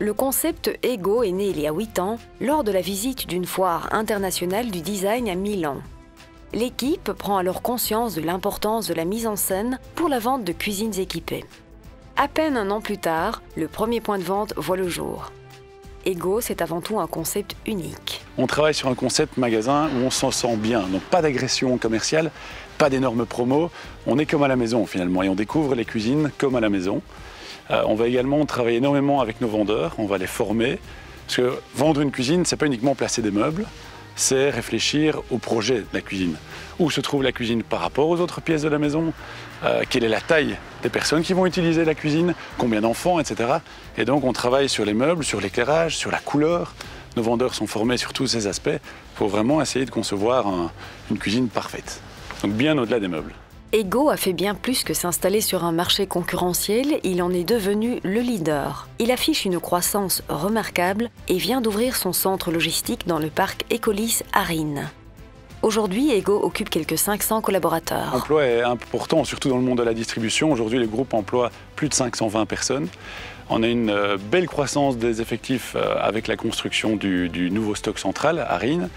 Le concept Ego est né il y a 8 ans lors de la visite d'une foire internationale du design à Milan. L'équipe prend alors conscience de l'importance de la mise en scène pour la vente de cuisines équipées. À peine un an plus tard, le premier point de vente voit le jour. Ego, c'est avant tout un concept unique. On travaille sur un concept magasin où on s'en sent bien, donc pas d'agression commerciale, pas d'énormes promos, on est comme à la maison finalement et on découvre les cuisines comme à la maison. On va également travailler énormément avec nos vendeurs, on va les former, parce que vendre une cuisine, c'est pas uniquement placer des meubles, c'est réfléchir au projet de la cuisine. Où se trouve la cuisine par rapport aux autres pièces de la maison, quelle est la taille des personnes qui vont utiliser la cuisine, combien d'enfants, etc. Et donc on travaille sur les meubles, sur l'éclairage, sur la couleur. Nos vendeurs sont formés sur tous ces aspects pour vraiment essayer de concevoir une cuisine parfaite, donc bien au-delà des meubles. Ego a fait bien plus que s'installer sur un marché concurrentiel, il en est devenu le leader. Il affiche une croissance remarquable et vient d'ouvrir son centre logistique dans le parc Ecolis à Rennes. Aujourd'hui, Ego occupe quelques 500 collaborateurs. L'emploi est important, surtout dans le monde de la distribution. Aujourd'hui, le groupe emploie plus de 520 personnes. On a une belle croissance des effectifs avec la construction du nouveau stock central à Rennes.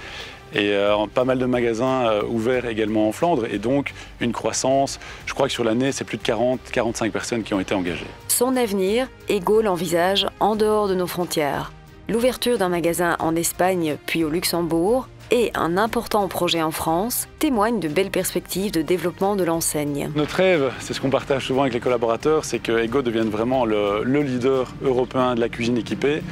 Et pas mal de magasins ouverts également en Flandre et donc une croissance, je crois que sur l'année c'est plus de 40-45 personnes qui ont été engagées. Son avenir, Ego l'envisage en dehors de nos frontières. L'ouverture d'un magasin en Espagne puis au Luxembourg et un important projet en France témoignent de belles perspectives de développement de l'enseigne. Notre rêve, c'est ce qu'on partage souvent avec les collaborateurs, c'est que Ego devienne vraiment le leader européen de la cuisine équipée.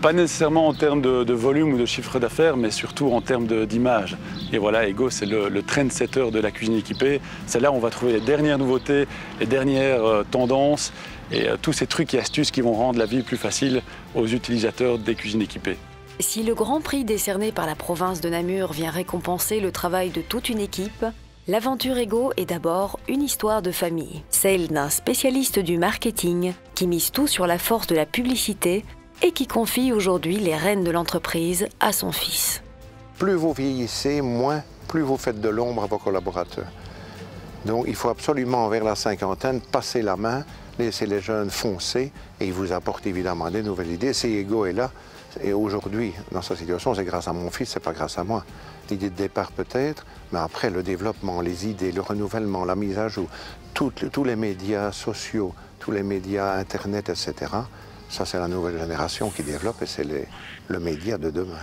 Pas nécessairement en termes de volume ou de chiffre d'affaires, mais surtout en termes d'image. Et voilà, Ego, c'est le trendsetter de la cuisine équipée. C'est là où on va trouver les dernières nouveautés, les dernières tendances et tous ces trucs et astuces qui vont rendre la vie plus facile aux utilisateurs des cuisines équipées. Si le Grand Prix décerné par la province de Namur vient récompenser le travail de toute une équipe, l'aventure Ego est d'abord une histoire de famille. Celle d'un spécialiste du marketing qui mise tout sur la force de la publicité et qui confie aujourd'hui les rênes de l'entreprise à son fils. Plus vous vieillissez, plus vous faites de l'ombre à vos collaborateurs. Donc il faut absolument, vers la cinquantaine, passer la main, laisser les jeunes foncer et ils vous apportent évidemment des nouvelles idées. Si Ego est là, et aujourd'hui, dans sa situation, c'est grâce à mon fils, c'est pas grâce à moi. L'idée de départ peut-être, mais après le développement, les idées, le renouvellement, la mise à jour, tous les médias sociaux, tous les médias Internet, etc., ça, c'est la nouvelle génération qui développe et c'est le média de demain.